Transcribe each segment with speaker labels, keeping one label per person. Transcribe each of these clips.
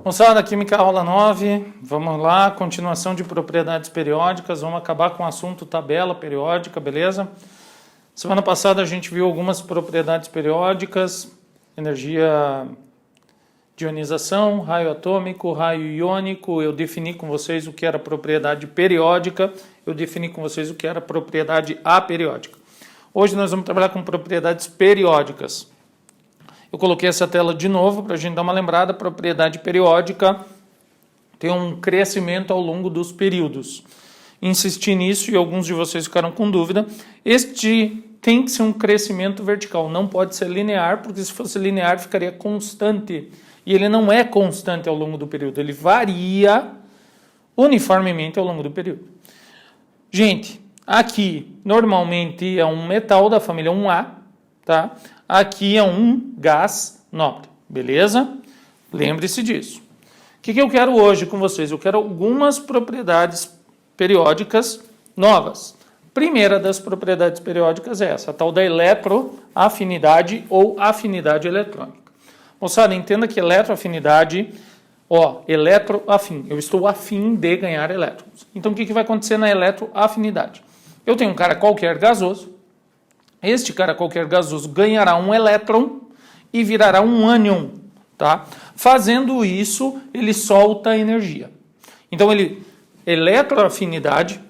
Speaker 1: Moçada, Química aula 9, vamos lá, continuação de propriedades periódicas, vamos acabar com o assunto tabela periódica, beleza? Semana passada a gente viu algumas propriedades periódicas, energia de ionização, raio atômico, raio iônico, eu defini com vocês o que era propriedade periódica, eu defini com vocês o que era propriedade aperiódica. Hoje nós vamos trabalhar com propriedades periódicas. Eu coloquei essa tela de novo para a gente dar uma lembrada. Propriedade periódica tem um crescimento ao longo dos períodos. Insisti nisso e alguns de vocês ficaram com dúvida. Este tem que ser um crescimento vertical, não pode ser linear, porque se fosse linear ficaria constante. E ele não é constante ao longo do período, ele varia uniformemente ao longo do período. Gente, aqui normalmente é um metal da família 1A, tá? Aqui é um gás nobre, beleza? Lembre-se disso. O que eu quero hoje com vocês? Eu quero algumas propriedades periódicas novas. Primeira das propriedades periódicas é essa, a tal da eletroafinidade ou afinidade eletrônica. Moçada, entenda que eletroafinidade, eletroafim, eu estou afim de ganhar elétrons. Então o que vai acontecer na eletroafinidade? Eu tenho um cara qualquer gasoso, este cara qualquer gasoso ganhará um elétron e virará um ânion, tá? Fazendo isso, ele solta energia. Então, eletroafinidade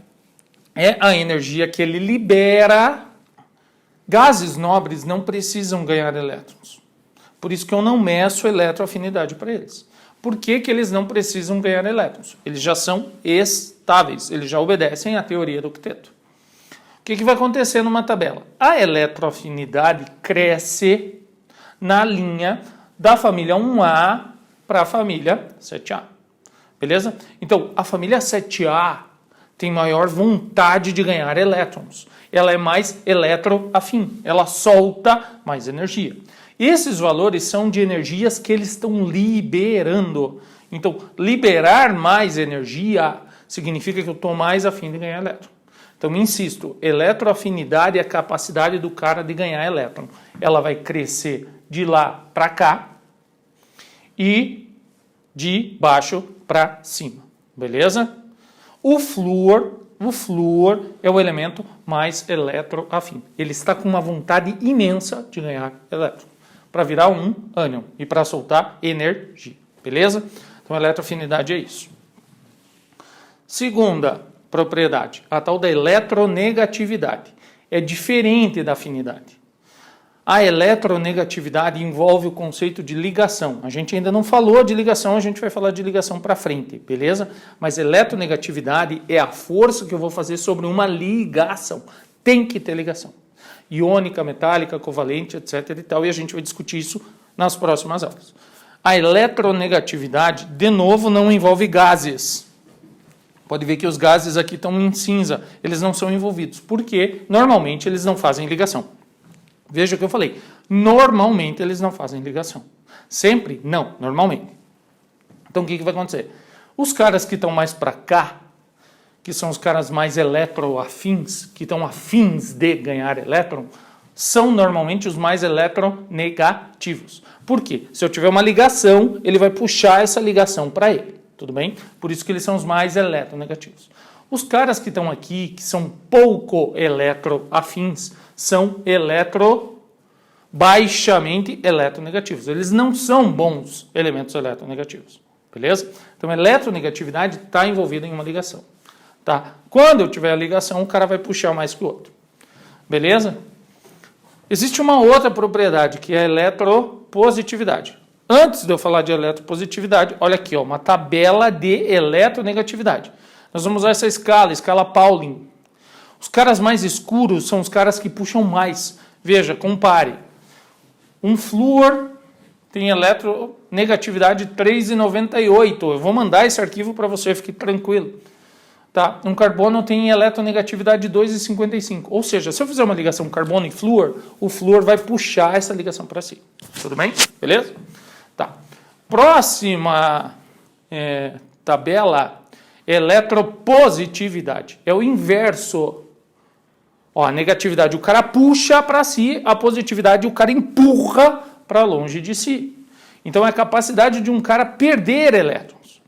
Speaker 1: é a energia que ele libera. Gases nobres não precisam ganhar elétrons. Por isso que eu não meço eletroafinidade para eles. Por que eles não precisam ganhar elétrons? Eles já são estáveis, eles já obedecem à teoria do octeto. O que vai acontecer numa tabela? A eletroafinidade cresce na linha da família 1A para a família 7A. Beleza? Então, a família 7A tem maior vontade de ganhar elétrons. Ela é mais eletroafim. Ela solta mais energia. Esses valores são de energias que eles estão liberando. Então, liberar mais energia significa que eu estou mais afim de ganhar elétron. Então, insisto, eletroafinidade é a capacidade do cara de ganhar elétron. Ela vai crescer de lá para cá e de baixo para cima, beleza? O flúor é o elemento mais eletroafim. Ele está com uma vontade imensa de ganhar elétron, para virar um ânion e para soltar energia, beleza? Então, a eletroafinidade é isso. Segunda propriedade, a tal da eletronegatividade. É diferente da afinidade. A eletronegatividade envolve o conceito de ligação. A gente ainda não falou de ligação, a gente vai falar de ligação para frente, beleza? Mas eletronegatividade é a força que eu vou fazer sobre uma ligação. Tem que ter ligação. Iônica, metálica, covalente, etc. e tal, e a gente vai discutir isso nas próximas aulas. A eletronegatividade, de novo, não envolve gases. Pode ver que os gases aqui estão em cinza, eles não são envolvidos, porque normalmente eles não fazem ligação. Veja o que eu falei, normalmente eles não fazem ligação. Sempre? Não, normalmente. Então o que vai acontecer? Os caras que estão mais para cá, que são os caras mais eletroafins, que estão afins de ganhar elétron, são normalmente os mais eletronegativos. Por quê? Se eu tiver uma ligação, ele vai puxar essa ligação para ele. Tudo bem? Por isso que eles são os mais eletronegativos. Os caras que estão aqui, que são pouco eletroafins, são baixamente eletronegativos. Eles não são bons elementos eletronegativos. Beleza? Então, a eletronegatividade está envolvida em uma ligação. Tá? Quando eu tiver a ligação, o cara vai puxar mais que o outro. Beleza? Existe uma outra propriedade, que é a eletropositividade. Antes de eu falar de eletropositividade, olha aqui, uma tabela de eletronegatividade. Nós vamos usar essa escala Pauling. Os caras mais escuros são os caras que puxam mais. Veja, compare. Um flúor tem eletronegatividade 3,98. Eu vou mandar esse arquivo para você, fique tranquilo. Tá? Um carbono tem eletronegatividade 2,55. Ou seja, se eu fizer uma ligação carbono e flúor, o flúor vai puxar essa ligação para si. Tudo bem? Beleza? Tá. Próxima tabela, eletropositividade. É o inverso. A negatividade o cara puxa para si, a positividade o cara empurra para longe de si. Então é a capacidade de um cara perder elétrons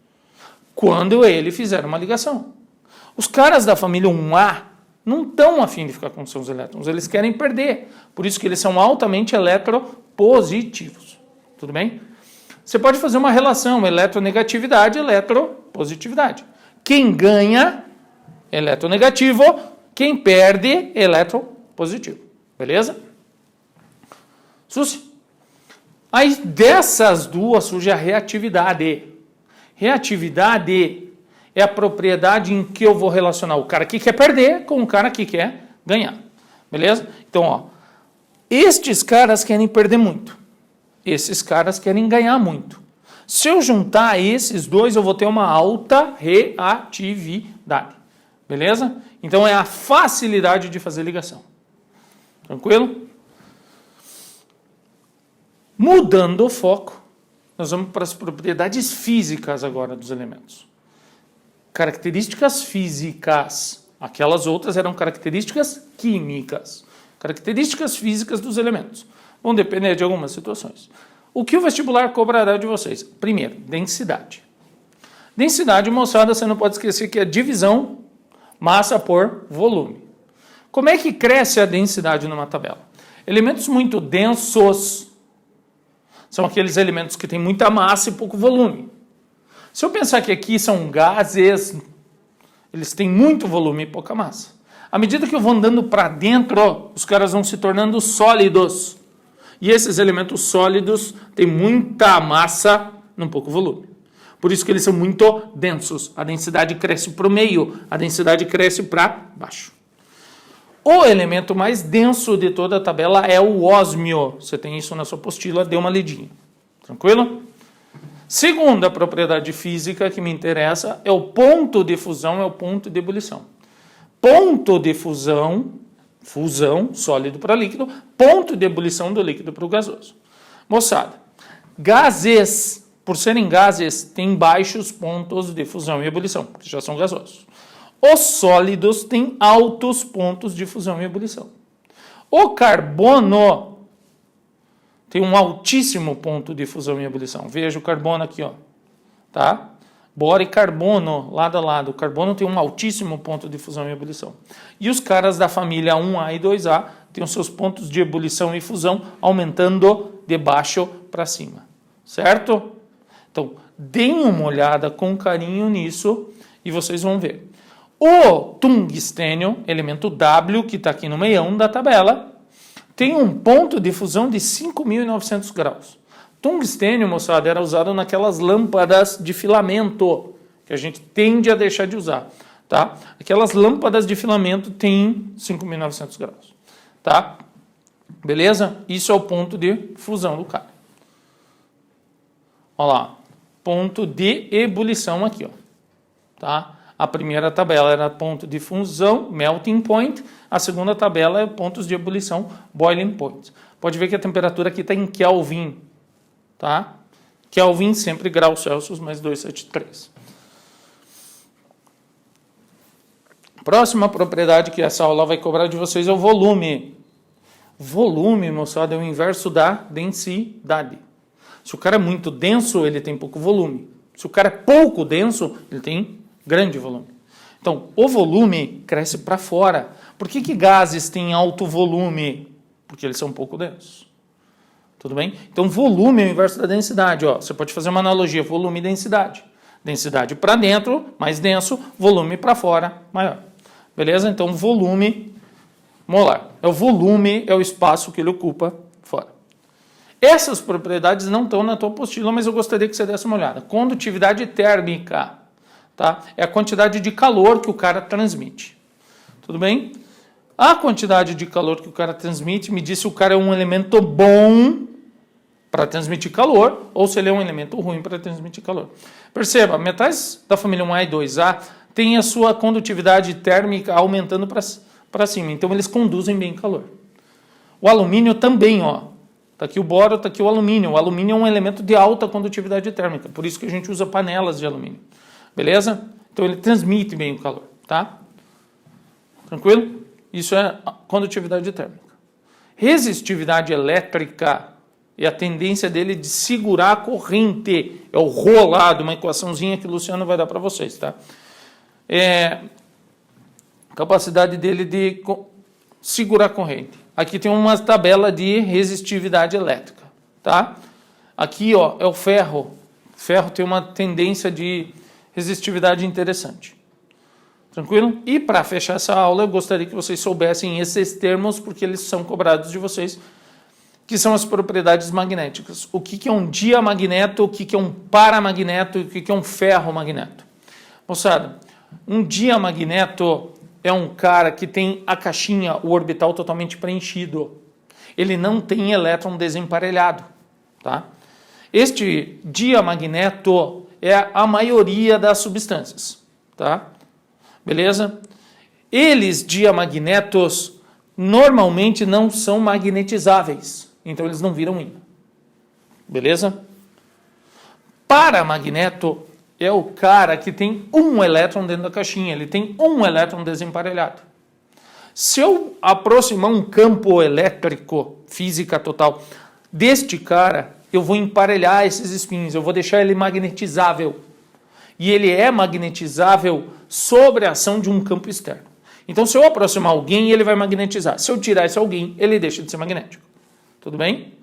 Speaker 1: quando ele fizer uma ligação. Os caras da família 1A não estão afim de ficar com seus elétrons, eles querem perder. Por isso que eles são altamente eletropositivos. Tudo bem? Você pode fazer uma relação eletronegatividade e eletropositividade. Quem ganha, eletronegativo, quem perde, eletropositivo. Beleza? Susi? Aí dessas duas surge a reatividade. Reatividade é a propriedade em que eu vou relacionar o cara que quer perder com o cara que quer ganhar. Beleza? Então, ó, estes caras querem perder muito. Esses caras querem ganhar muito. Se eu juntar esses dois, eu vou ter uma alta reatividade. Beleza? Então, é a facilidade de fazer ligação. Tranquilo? Mudando o foco, nós vamos para as propriedades físicas agora dos elementos. Características físicas. Aquelas outras eram características químicas. Características físicas dos elementos. Vão depender de algumas situações. O que o vestibular cobrará de vocês? Primeiro, densidade. Densidade, moçada, você não pode esquecer que é divisão massa por volume. Como é que cresce a densidade numa tabela? Elementos muito densos são aqueles elementos que têm muita massa e pouco volume. Se eu pensar que aqui são gases, eles têm muito volume e pouca massa. À medida que eu vou andando para dentro, os caras vão se tornando sólidos. E esses elementos sólidos têm muita massa e pouco volume. Por isso que eles são muito densos. A densidade cresce para o meio, a densidade cresce para baixo. O elemento mais denso de toda a tabela é o ósmio. Você tem isso na sua apostila, dê uma lidinha. Tranquilo? Segunda propriedade física que me interessa é o ponto de fusão, é o ponto de ebulição. Ponto de fusão, sólido para líquido, ponto de ebulição do líquido para o gasoso. Moçada, gases, por serem gases, têm baixos pontos de fusão e ebulição, porque já são gasosos. Os sólidos têm altos pontos de fusão e ebulição. O carbono tem um altíssimo ponto de fusão e ebulição. Veja o carbono aqui, ó. Tá? Boro e carbono, lado a lado. O carbono tem um altíssimo ponto de fusão e ebulição. E os caras da família 1A e 2A têm os seus pontos de ebulição e fusão aumentando de baixo para cima. Certo? Então, deem uma olhada com carinho nisso e vocês vão ver. O tungstênio, elemento W, que está aqui no meião da tabela, tem um ponto de fusão de 5.900 graus. Tungstênio, moçada, era usado naquelas lâmpadas de filamento, que a gente tende a deixar de usar. Tá? Aquelas lâmpadas de filamento têm 5.900 graus. Tá? Beleza? Isso é o ponto de fusão do cara. Olha lá. Ponto de ebulição aqui. Ó. Tá? A primeira tabela era ponto de fusão, melting point. A segunda tabela é pontos de ebulição, boiling point. Pode ver que a temperatura aqui está em Kelvin. Tá? Kelvin sempre graus Celsius mais 273. Próxima propriedade que essa aula vai cobrar de vocês é o volume. Volume, moçada, é o inverso da densidade. Se o cara é muito denso, ele tem pouco volume. Se o cara é pouco denso, ele tem grande volume. Então, o volume cresce para fora. Por que gases têm alto volume? Porque eles são pouco densos. Tudo bem? Então, volume é o inverso da densidade. Ó. Você pode fazer uma analogia, volume e densidade. Densidade para dentro, mais denso, volume para fora, maior. Beleza? Então, volume molar. O volume é o espaço que ele ocupa fora. Essas propriedades não estão na tua apostila, mas eu gostaria que você desse uma olhada. Condutividade térmica. Tá? É a quantidade de calor que o cara transmite. Tudo bem? A quantidade de calor que o cara transmite me diz se o cara é um elemento bom para transmitir calor ou se ele é um elemento ruim para transmitir calor. Perceba, metais da família 1A e 2A têm a sua condutividade térmica aumentando para cima, então eles conduzem bem calor. O alumínio também, ó. Está aqui o boro, está aqui o alumínio. O alumínio é um elemento de alta condutividade térmica, por isso que a gente usa panelas de alumínio. Beleza? Então ele transmite bem o calor, tá? Tranquilo? Isso é condutividade térmica. Resistividade elétrica é a tendência dele de segurar a corrente. É o Rho lá, de uma equaçãozinha que o Luciano vai dar para vocês, tá? Capacidade dele de segurar a corrente. Aqui tem uma tabela de resistividade elétrica, tá? Aqui, ó, é o ferro. O ferro tem uma tendência de resistividade interessante. Tranquilo? E para fechar essa aula, eu gostaria que vocês soubessem esses termos, porque eles são cobrados de vocês, que são as propriedades magnéticas. O que é um diamagneto, o que é um paramagneto e o que é um ferromagneto. Moçada, um diamagneto é um cara que tem a caixinha, o orbital totalmente preenchido. Ele não tem elétron desemparelhado, tá? Este diamagneto é a maioria das substâncias, tá? Beleza? Eles, diamagnetos, normalmente não são magnetizáveis. Então, eles não viram ímã. Beleza? Paramagneto é o cara que tem um elétron dentro da caixinha. Ele tem um elétron desemparelhado. Se eu aproximar um campo elétrico, física total, deste cara, eu vou emparelhar esses espinhos. Eu vou deixar ele magnetizável. E ele é magnetizável sobre a ação de um campo externo. Então, se eu aproximar alguém, ele vai magnetizar. Se eu tirar esse alguém, ele deixa de ser magnético. Tudo bem?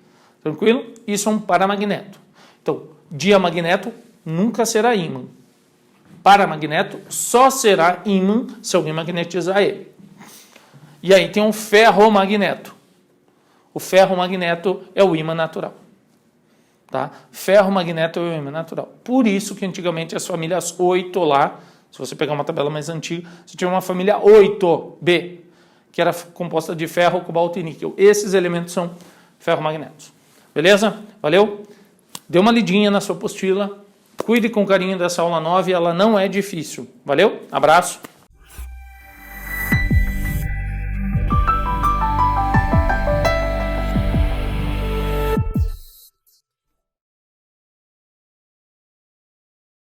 Speaker 1: Tranquilo? Isso é um paramagneto. Então, diamagneto nunca será ímã. Paramagneto só será ímã se alguém magnetizar ele. E aí tem um ferromagneto. O ferromagneto é o ímã natural. Tá? Ferromagneto é o ímã natural. Por isso que antigamente as famílias 8 lá, se você pegar uma tabela mais antiga, você tinha uma família 8B, que era composta de ferro, cobalto e níquel. Esses elementos são ferromagnetos. Beleza? Valeu? Dê uma lidinha na sua apostila. Cuide com carinho dessa aula 9, ela não é difícil. Valeu? Abraço.